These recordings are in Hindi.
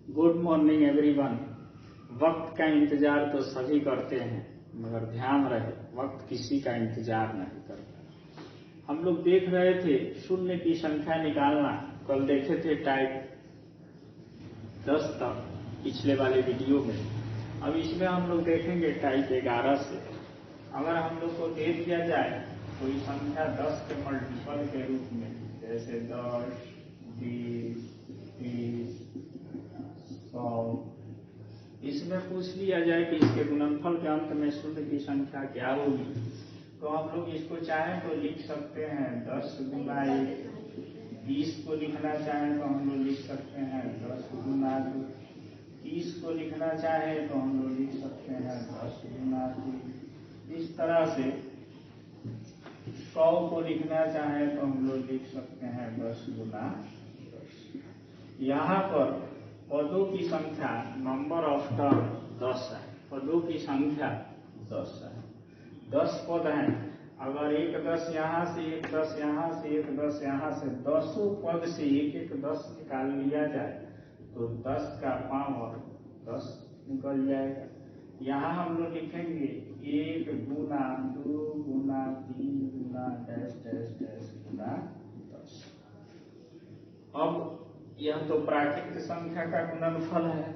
Good morning everyone. वक्त का इंतजार तो सभी करते हैं, मगर ध्यान रहे वक्त किसी का इंतजार नहीं करता। हम लोग देख रहे थे शून्य की संख्या निकालना, कल देखे थे टाइप 10 तक पिछले वाले वीडियो में। अब इसमें हम लोग देखेंगे टाइप 11 से। अगर हम लोग को दे दिया जाए कोई संख्या 10 के मल्टीपल के रूप में, जैसे 10, 20, 30, 100, इसमें पूछ लिया जाए कि इसके गुणनफल के अंत में शून्य की संख्या क्या होगी, तो हम लोग इसको चाहें तो लिख सकते हैं 10 गुना 1। 20 को लिखना चाहें तो हम लोग लिख सकते हैं 10 गुना 2। 30 को लिखना चाहें तो हम लोग लिख सकते हैं 10 गुना 3। इस तरह से 100 को लिखना चाहें तो हम लोग लिख सकते हैं 10 गुना 10। यहाँ पर पदों की संख्या नंबर ऑफ टर्म 10 है। पदों की संख्या 10 है। 10 पद हैं। अगर एक 10 यहाँ से, एक 10 यहाँ से, एक 10 यहाँ से, 10 पद से एक 10 निकाल लिया जाए तो 10 का पावर 10 निकल जाएगा। यहाँ हम लोग लिखेंगे 1 गुना 2 गुना 3 गुना डैश डैश डैश गुना 10। अब यह तो प्राकृतिक संख्या का गुणनफल है,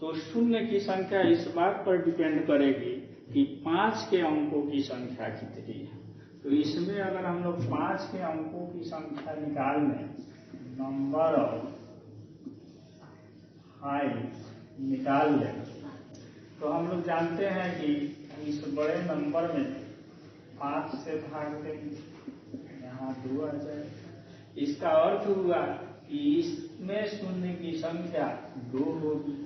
तो शून्य की संख्या इस बात पर डिपेंड करेगी कि 5 के अंकों की संख्या कितनी है। तो इसमें अगर हम लोग 5 के अंकों की संख्या निकाल लें, नंबर ऑफ 5 निकाल लें, तो हम लोग जानते हैं कि इस बड़े नंबर में 5 से भाग देंगे, यहाँ 2 आ जाए। इसका अर्थ हुआ कि इसमें शून्य की संख्या 2 होगी।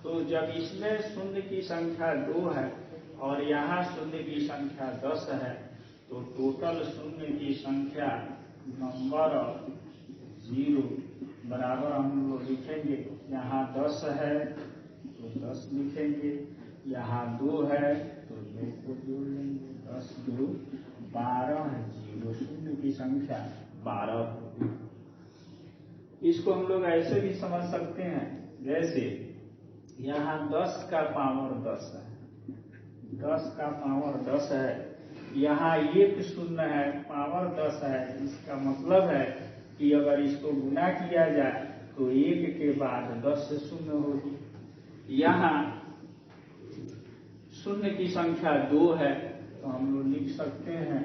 तो जब इसमें शून्य की संख्या 2 है और यहाँ शून्य की संख्या 10 है, तो टोटल शून्य की संख्या नंबर ऑफ 0 बराबर हम लोग लिखेंगे, यहाँ 10 है तो 10 लिखेंगे, यहाँ 2 है तो 2 को जोड़ लेंगे, 10 2 12 है। 0 शून्य की संख्या 12 होगी। इसको हम लोग ऐसे भी समझ सकते हैं, जैसे यहाँ 10 का पावर 10 है, 10 का पावर 10 है, यहाँ एक शून्य है, पावर 10 है। इसका मतलब है कि अगर इसको गुना किया जाए तो 1 के बाद 10 से शून्य होगी। यहाँ शून्य की संख्या 2 है, तो हम लोग लिख सकते हैं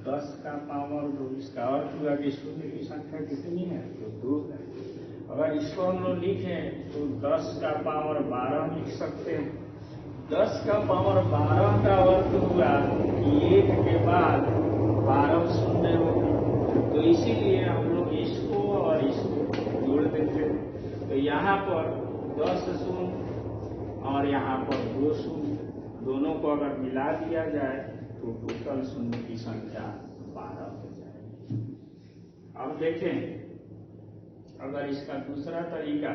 10 का पावर 2। इसका अर्थ हुआ कि शून्य की संख्या कितनी है, तो 2 है। अगर इसको हम लोग लिखें तो 10 का पावर 12 लिख सकते हैं। 10 का पावर 12 का अर्थ हुआ कि 1 के बाद 12 शून्य होगी। तो इसीलिए हम लोग इसको और इसको जोड़ देते हैं। तो यहाँ पर 10 शून्य और यहाँ पर 2 शून्य, दोनों को अगर मिला दिया जाए तो टोटल शून्य की संख्या 12 हो जाएगी। अब देखें अगर इसका दूसरा तरीका,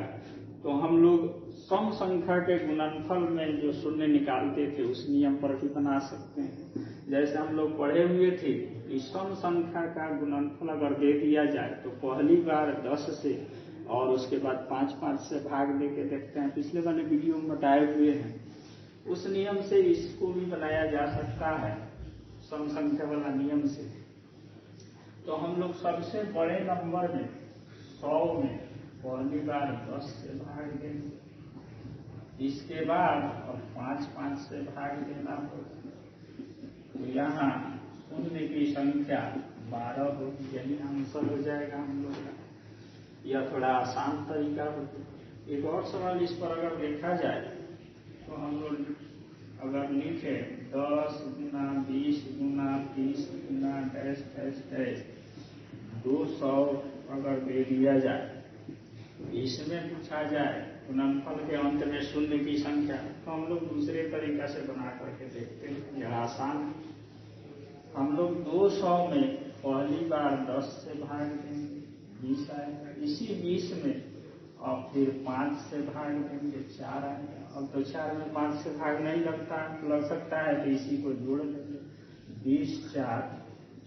तो हम लोग सम संख्या के गुणनफल में जो शून्य निकालते थे उस नियम पर भी बना सकते हैं। जैसे हम लोग पढ़े हुए थे कि सम संख्या का गुणनफल अगर दे दिया जाए तो पहली बार 10 से और उसके बाद 5 से भाग देके देखते हैं। पिछले वाले वीडियो में बताए हुए हैं, उस नियम से इसको भी बनाया जा सकता है, सम संख्या वाला नियम से। तो हम लोग सबसे बड़े नंबर में 100 में पहली बार 10 से भाग देंगे, इसके बाद और 5 से भाग देना होगा। तो यहाँ शून्य की संख्या 12 होगी, यही आंसर हो जाएगा हम लोग का। यह थोड़ा आसान तरीका होगा। एक और सवाल इस पर अगर देखा जाए तो हम लोग अगर लिखे 10 गुना 20 गुना 30 गुना डैश डैश डैश 200 अगर दे दिया जाए, इसमें पूछा जाए गुणनफल के अंत में शून्य की संख्या, तो हम लोग दूसरे तरीका से बना करके देखते हैं। यह आसान है। हम लोग 200 में पहली बार 10 से भाग देंगे, 20 आएगा। इसी 20 में और फिर 5 से भाग देंगे, 4 आएगा। अब तो 4 में 5 से भाग नहीं लग सकता है, तो इसी को जोड़ लेंगे। 20 4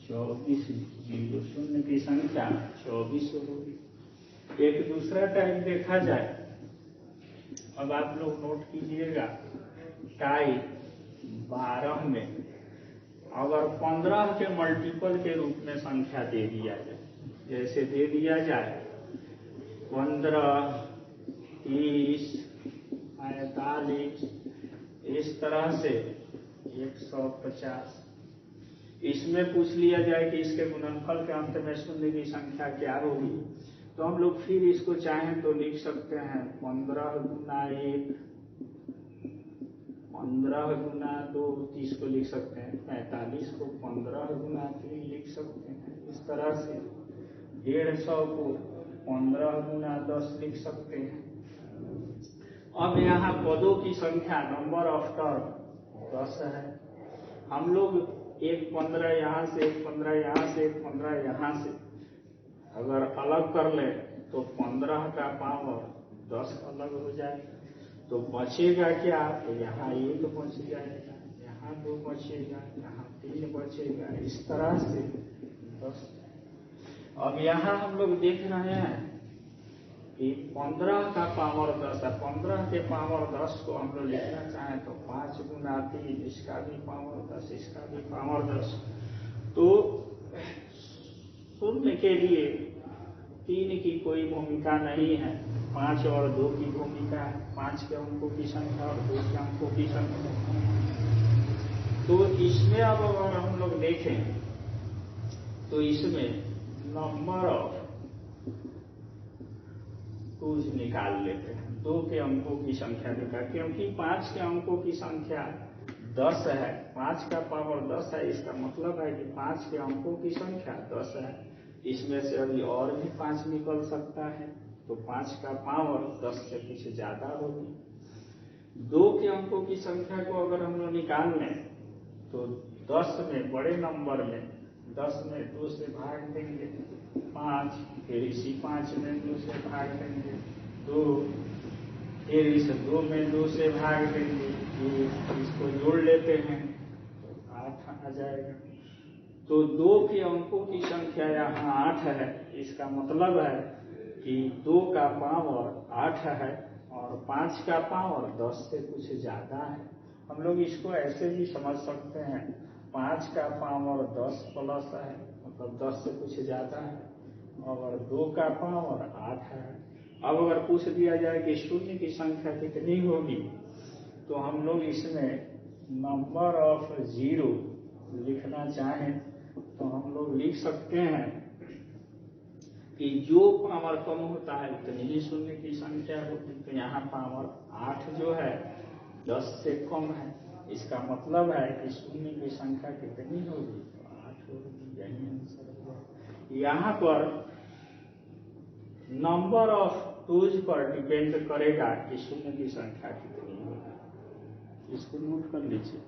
24, 0 शून्य की संख्या 24 होगी। एक दूसरा टाइप देखा जाए अब आप लोग नोट कीजिएगा, टाइप 12 में अगर 15 के मल्टीपल के रूप में संख्या दे दिया जाए, जैसे दे दिया जाए 15, 30, 45, इस तरह से 150, इसमें पूछ लिया जाए कि इसके गुणनफल के अंत में शून्य की संख्या क्या होगी, तो हम लोग फिर इसको चाहें तो लिख सकते हैं 15 गुना 1, 15 गुना 2, 30 को लिख सकते हैं, 45 को 15 गुना 3 लिख सकते हैं, इस तरह से 150 को 15 गुना 10 लिख सकते हैं। अब यहाँ पदों की संख्या नंबर ऑफ टर्म 10 है। हम लोग एक 15 यहाँ से, एक 15 यहाँ से, एक 15 यहाँ से अगर अलग कर ले तो 15 का पावर 10 अलग हो जाए, तो बचेगा क्या, तो यहाँ 1 बच जाएगा, यहाँ 2 बचेगा, यहाँ 3 बचेगा, इस तरह से 10। अब यहाँ हम लोग देख रहे हैं कि 15 का पावर 10 है, 15 के पावर 10 को हम लोग लिखना चाहें तो 5 गुना 3, इसका भी पावर 10, इसका भी पावर 10, तो शून्य के लिए 3 की कोई भूमिका नहीं है, 5 और 2 की भूमिका है, 5 के अंकों की संख्या और 2 के अंकों की संख्या। तो इसमें अब अगर हम लोग देखें तो इसमें नंबर ऑफ टूज निकाल लेते हैं, 2 के अंकों की संख्या निकाल, क्योंकि 5 के अंकों की संख्या 10 है, 5 का पावर 10 है, इसका मतलब है कि 5 के अंकों की संख्या 10 है, इसमें से अभी और भी 5 निकल सकता है, तो 5 का पावर 10 से कुछ ज्यादा होगी। 2 के अंकों की संख्या को अगर हम लोग निकाल लें तो 10 में, बड़े नंबर में 10 में 2 से भाग देंगे 5, फिर इसी 5 में 2 से भाग देंगे 2, फिर इस 2 में 2 से भाग देंगे, इसको जोड़ लेते हैं तो 8 आ जाएगा। तो 2 के अंकों की संख्या यहाँ 8 है, इसका मतलब है कि 2 का पावर 8 है और 5 का पावर 10 से कुछ ज्यादा है। हम लोग इसको ऐसे भी समझ सकते हैं, 5 का पावर 10 प्लस है, मतलब 10 से कुछ ज्यादा है, और 2 का पावर 8 है। अब अगर पूछ दिया जाए कि शून्य की संख्या कितनी होगी, तो हम लोग इसमें नंबर ऑफ जीरो लिखना चाहें तो हम लोग लिख सकते हैं कि जो पावर कम होता है उतनी ही शून्य की संख्या होगी। तो यहाँ पावर 8 जो है 10 से कम है, इसका मतलब है कि शून्य की संख्या कितनी होगी, तो 8 होगी, यही आंसर होगा। यहाँ पर नंबर ऑफ टूज पर डिपेंड करेगा कि शून्य की संख्या कितनी होगी, इसको नोट कर लीजिए।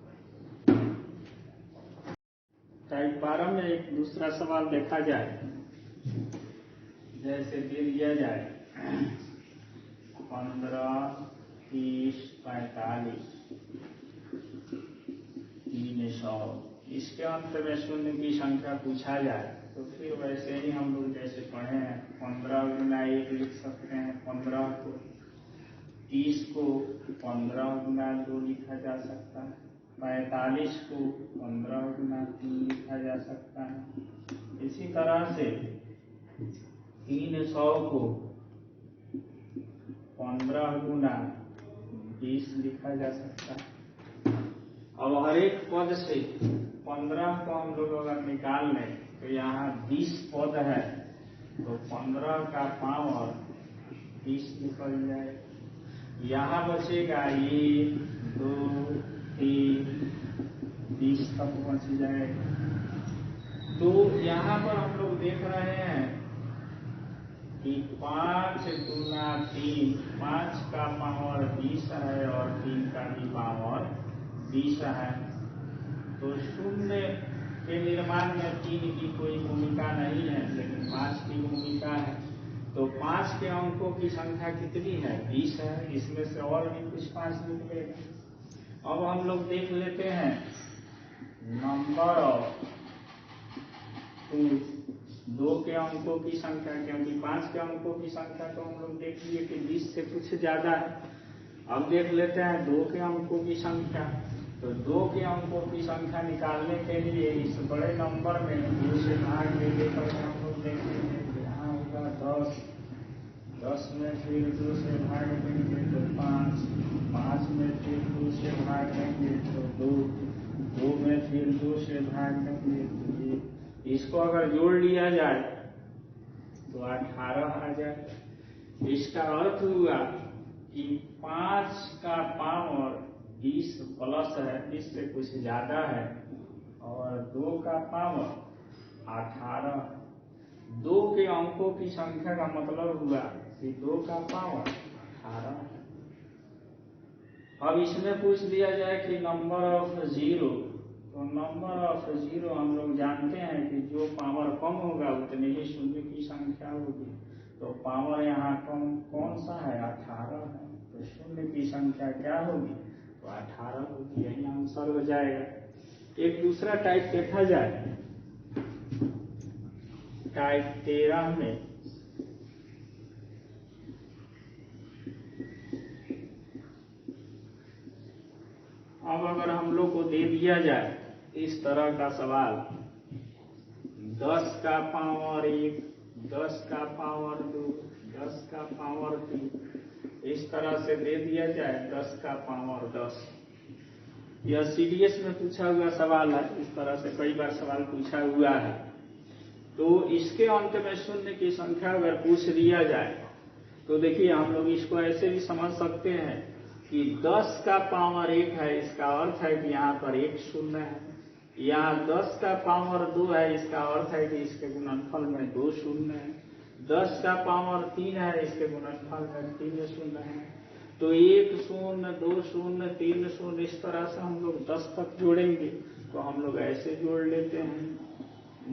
टाइप 12 में एक दूसरा सवाल देखा जाए, जैसे दे दिया जाए 15, 30, 45, 300, इसके अंत में शून्य की संख्या पूछा जाए तो फिर वैसे ही हम लोग जैसे पढ़े हैं 15 गुना 1 लिख सकते हैं, 15 को, 30 को 15 गुना 2 लिखा जा सकता है, 45 को 15 गुना 3 लिखा जा सकता है, इसी तरह से 300 को 15 गुना 20 लिखा जा सकता है। अब हर एक पद से 15 को हम लोग अगर निकाल लें तो यहाँ 20 पद है, तो 15 का पावर 20 निकल जाए, यहाँ बचेगा 1, 2, 3, 20 तक बच जाएगा। तो यहाँ पर हम लोग देख रहे हैं कि 5 गुना 3, 5 का पावर 20 है और 3 का भी पावर 20 है, तो शून्य के निर्माण में 3 की कोई भूमिका नहीं है, लेकिन 5 की भूमिका है। तो 5 के अंकों की संख्या कितनी है, 20 है, इसमें से और भी कुछ 5 निकलेगा। अब हम लोग देख लेते हैं नंबर ऑफ 2 के अंकों की संख्या, क्योंकि 5 के अंकों की संख्या तो हम लोग देख लिए कि 20 से कुछ ज्यादा है। अब देख लेते हैं 2 के अंकों की संख्या। तो 2 के अंकों की संख्या निकालने के लिए इस बड़े नंबर में 2 से भाग दे देकर हम लोग देखेंगे। यहाँ होगा 10, 10 में फिर 2 से भाग देंगे तो 5, 5 में फिर 2 से भाग देंगे तो 2, 2 में फिर 2 से भाग देंगे तो ये। इसको अगर जोड़ लिया जाए तो 18 आ जाए। इसका अर्थ हुआ कि 5 का पावर 20 प्लस है, 20 से कुछ ज्यादा है, और 2 का पावर 18। 2 के अंकों की संख्या का मतलब हुआ कि 2 का पावर 18 है। अब इसमें पूछ लिया जाए कि नंबर ऑफ जीरो, तो नंबर ऑफ जीरो हम लोग जानते हैं कि जो पावर कम होगा उतने ही शून्य की संख्या होगी। तो पावर यहाँ कम कौन सा है? 18 है। तो शून्य की संख्या क्या होगी? तो 18 होगी। यही आंसर हो जाएगा। एक दूसरा टाइप देखा जाए, टाइप 13 में अब अगर हम लोग को दे दिया जाए इस तरह का सवाल, 10 का पावर 1, 10 का पावर 2, 10 का पावर 3, इस तरह से दे दिया जाए 10 का पावर 10। यह सीडीएस में पूछा हुआ सवाल है। इस तरह से कई बार सवाल पूछा हुआ है। तो इसके अंत में शून्य की संख्या अगर पूछ लिया जाए तो देखिए हम लोग इसको ऐसे भी समझ सकते हैं कि 10 का पावर 1 है, इसका अर्थ है कि यहाँ पर 1 शून्य है। यहाँ 10 का पावर 2 है, इसका अर्थ है कि इसके गुणनफल में 2 शून्य है। 10 का पावर 3 है, इसके गुणनफल में 3 शून्य है। तो 1 शून्य, 2 शून्य, 3 शून्य, इस तरह से हम लोग 10 तक जोड़ेंगे। तो हम लोग ऐसे जोड़ लेते हैं,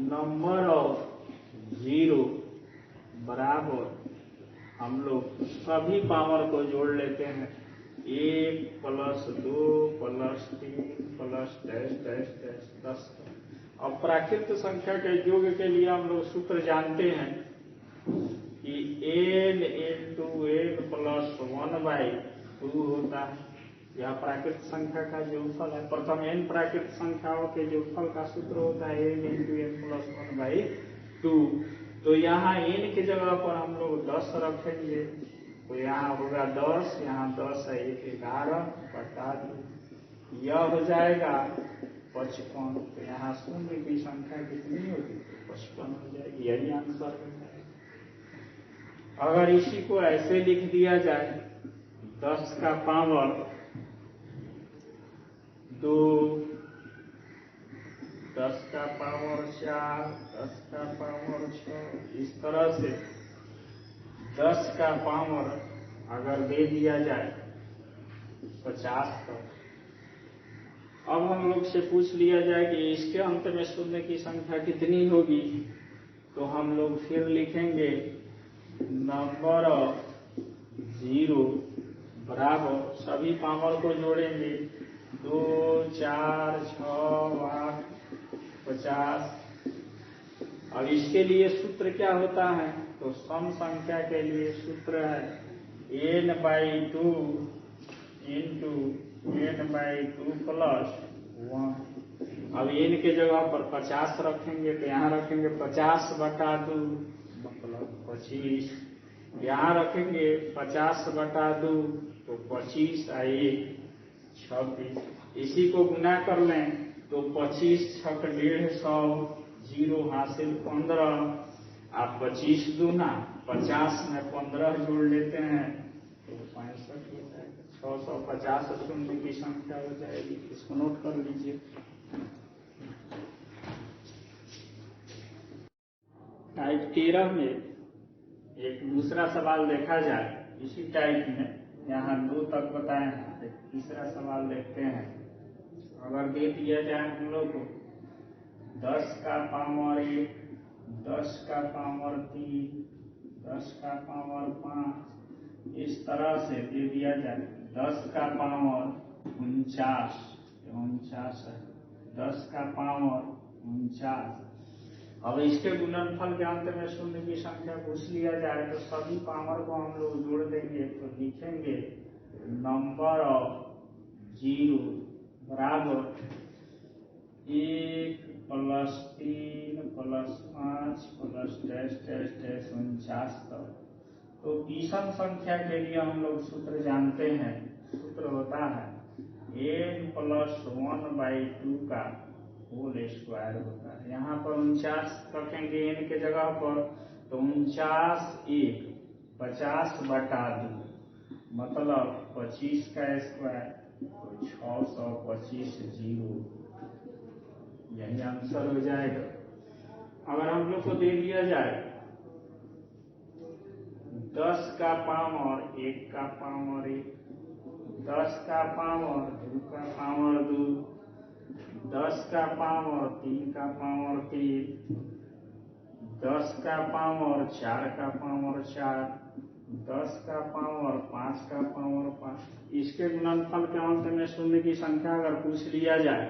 नंबर ऑफ जीरो बराबर हम लोग सभी पावर को जोड़ लेते हैं, 1 plus 2 plus 3 plus dash dash dash 10। अब प्राकृत संख्या के योग के लिए हम लोग सूत्र जानते हैं कि n इंटू n प्लस 1/2 होता है। यह प्राकृत संख्या का योगफल है। प्रथम n प्राकृत संख्याओं के योगफल का सूत्र होता है n इंटू n प्लस 1/2। तो यहाँ n की जगह पर हम लोग 10 रखेंगे। तो यहाँ होगा 10, यहाँ 10 है, 1 11 बटा 2, यह हो जाएगा 55। तो यहाँ शून्य की संख्या कितनी होगी? 55 हो जाएगी। यही आंसर हो जाएगा। अगर इसी को ऐसे लिख दिया जाए, 10 का पावर 2, 10 का पावर 4, 10 का पावर 6, इस तरह से 10 का पावर अगर दे दिया जाए 50 तक। अब हम लोग से पूछ लिया जाए कि इसके अंत में शून्य की संख्या कितनी होगी। तो हम लोग फिर लिखेंगे नंबर ऑफ जीरो बराबर सभी पावर को जोड़ेंगे, 2, 4, 6, 8, 50। अब इसके लिए सूत्र क्या होता है? तो सम संख्या के लिए सूत्र है n/2 इंटू n/2 प्लस 1। अब n के जगह पर 50 रखेंगे तो यहाँ रखेंगे 50 बटा 2 मतलब 25। यहाँ रखेंगे 50 बटा 2 तो 25 और 1 26। इसी को गुना कर लें तो 25 छक 150, जीरो हासिल 15। आप 25 दूना 50 में 15 जोड़ लेते हैं तो 65 हो जाएगा। 650 शून्य की संख्या हो जाएगी। इसको नोट कर लीजिए। टाइप 13 में एक दूसरा सवाल देखा जाए इसी टाइप में। यहाँ 2 तक बताए हैं। एक तीसरा सवाल देखते हैं। अगर दे दिया जाए हम लोग को 10 का पावर 1, 10 का पावर 3, 10 का पावर 5, इस तरह से दे दिया जाए 10 का पावर 49, 49 है, 10 का पावर 49। अब इसके गुणनफल के अंत में शून्य की संख्या पूछ लिया जाए तो सभी पावर को हम लोग जोड़ देंगे। तो लिखेंगे नंबर ऑफ जीरो बराबर 1 + 3 + 5 + डैश डैश डैश 49 तक। तो विषम संख्या के लिए हम लोग सूत्र जानते हैं। सूत्र होता है n + 1/2 का होल स्क्वायर होता है। यहाँ पर 49 रखेंगे n के जगह पर, तो 49 1 50/2 मतलब 25 का स्क्वायर, तो 625 जीरो, यही आंसर हो जाएगा। अगर हम लोग को दे दिया जाए 10 का पावर 1 का पावर 1, 10 का पावर 2 का पावर 2, 10 का पावर 3 का पावर 3, 10 का पावर 4 का पावर 4, 10 का पावर 5 का पावर 5। इसके गुणनफल के अंत में शून्य की संख्या अगर पूछ लिया जाए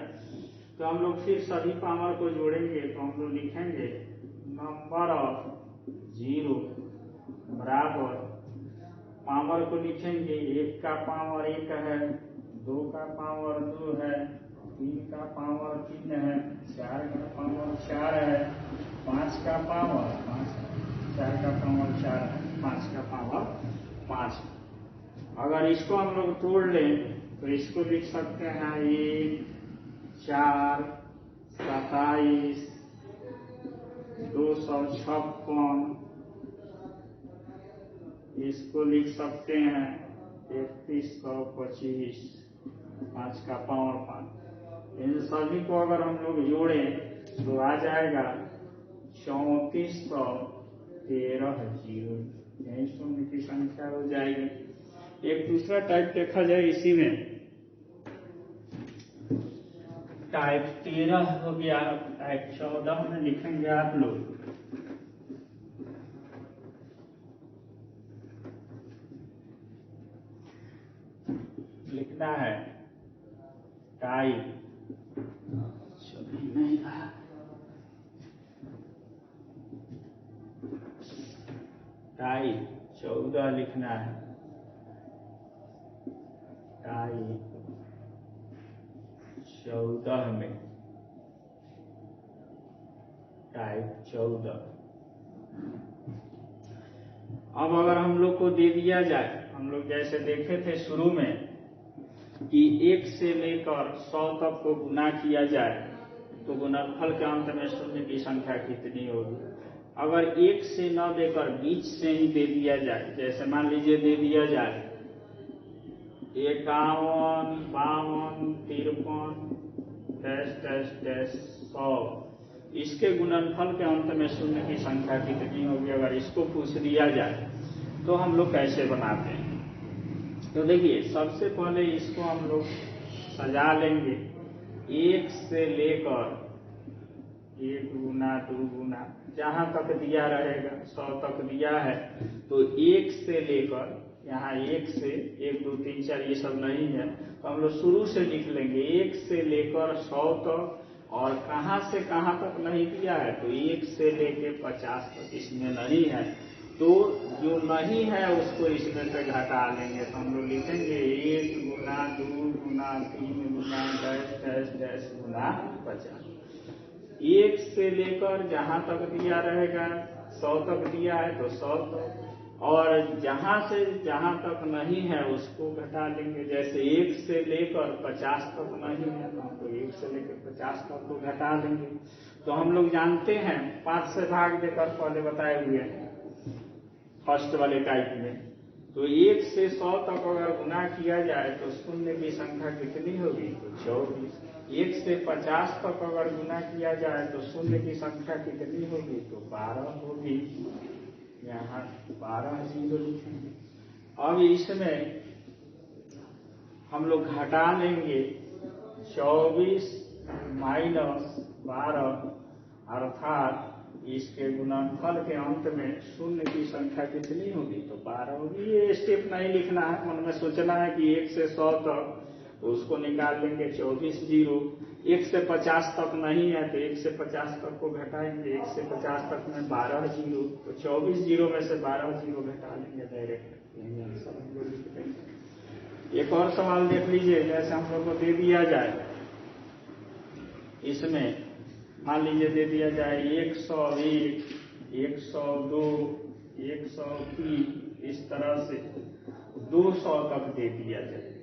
तो हम लोग फिर सभी पावर को जोड़ेंगे। तो हम लोग लिखेंगे नंबर ऑफ जीरो बराबर, पावर को लिखेंगे 1 का पावर 1 है, 2 का पावर 2 है, 3 का पावर 3 है, 4 का पावर 4 है, 5 का पावर 5, 4 का पावर 4 है, 5 का पावर 5। अगर इसको हम लोग तोड़ लें तो इसको लिख सकते हैं 1 4 27 256, इसको लिख सकते हैं 3125, 5 का पावर 5। इन सभी को अगर हम लोग जोड़ें तो आ जाएगा 3413 जीरो, यही शून्य की संख्या हो जाएगी। एक दूसरा टाइप देखा जाए इसी में, टाइप 13 हो गया। टाइप 14 में लिखेंगे आप लोग लिखना है टाइप, नहीं था, टाइप 14 लिखना है। टाइप 14 में, टाइप 14। अब अगर हम लोग को दे दिया जाए, हम लोग जैसे देखे थे शुरू में कि 1 से लेकर 100 तक को गुना किया जाए तो गुणनफल के अंत में शून्य की संख्या कितनी होगी। अगर 1 से न देकर बीच से ही दे दिया जाए, जैसे मान लीजिए दे दिया जाए 51 52 53 डैश डैश डैश 100, इसके गुणनफल के अंत में शून्य की संख्या कितनी होगी अगर इसको पूछ दिया जाए तो हम लोग कैसे बनाते हैं। तो देखिए सबसे पहले इसको हम लोग सजा लेंगे 1 से लेकर 1 गुना 2 गुना जहां तक दिया रहेगा, 100 तक दिया है तो 1 से लेकर, यहाँ 1 से 1 2 3 4 ये सब नहीं है तो हम लोग शुरू से लिख लेंगे 1 से लेकर 100 तक, और कहां से कहां तक नहीं दिया है तो 1 से लेकर 50 तक इसमें नहीं है, तो जो नहीं है उसको इसमें से घटा लेंगे। तो हम लोग लिखेंगे 1 गुना 2 गुना 3 गुना डैश डैश डैश गुना 50। 1 से लेकर जहां तक दिया रहेगा 100 तक दिया है तो 100 तक, और जहां से जहां तक नहीं है उसको घटा लेंगे। जैसे 1 से लेकर 50 तक नहीं है तो हम लोग 1 से लेकर 50 तक को घटा लेंगे। तो हम लोग जानते हैं 5 से भाग देकर पहले बताए हुए हैं फर्स्ट वाले टाइप में। तो 1 से 100 तक अगर गुना किया जाए तो शून्य की संख्या कितनी होगी तो 24। 1 से 50 तक अगर गुना किया जाए तो शून्य की संख्या कितनी होगी तो 12 होगी, यहाँ 12 जीरो लिखेंगे। अब इसमें हम लोग घटा लेंगे 24 माइनस 12, अर्थात इसके गुणनफल के अंत में शून्य की संख्या कितनी होगी तो 12 होगी। ये स्टेप नहीं लिखना है, मन में सोचना है कि 1 से 100 तक तो उसको निकाल लेंगे 24 जीरो। 1 से 50 तक नहीं है तो 1 से 50 तक को घटाएंगे, 1 से 50 तक में 12 जीरो, तो 24 जीरो में से 12 जीरो घटा लेंगे डायरेक्ट, यही आंसर हम लोग लिख देंगे। एक और सवाल देख लीजिए, जैसे हम लोग को दे दिया जाए, इसमें मान लीजिए दे दिया जाए 101, 102, 103, इस तरह से 200 तक दे दिया जाए।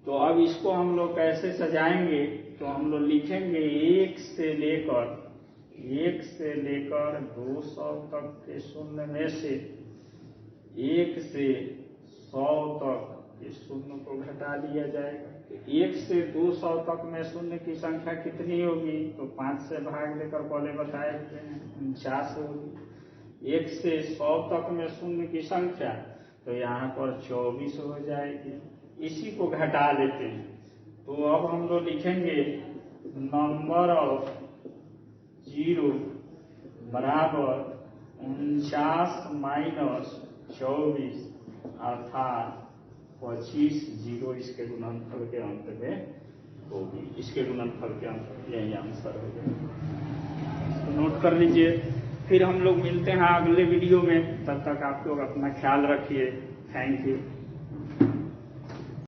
तो अब इसको हम लोग कैसे सजाएंगे? तो हम लोग लिखेंगे 1 से लेकर 200 तक के शून्य में से 1 से 100 तक के शून्य को घटा लिया जाएगा। 1 से 200 तक में शून्य की संख्या कितनी होगी? तो 5 से भाग देकर पहले बताए थे 49 होगी। 1 से 100 तक में शून्य की संख्या तो यहाँ पर 24 हो जाएगी। इसी को घटा लेते हैं। तो अब हम लोग लिखेंगे नंबर ऑफ जीरो बराबर 49 माइनस 24 अर्थात 25 जीरो इसके गुणनफल के अंत में होगी। इसके गुणनफल के अंत में यही आंसर हो गया। तो नोट कर लीजिए। फिर हम लोग मिलते हैं अगले वीडियो में। तब तक आप लोग अपना ख्याल रखिए। Thank you.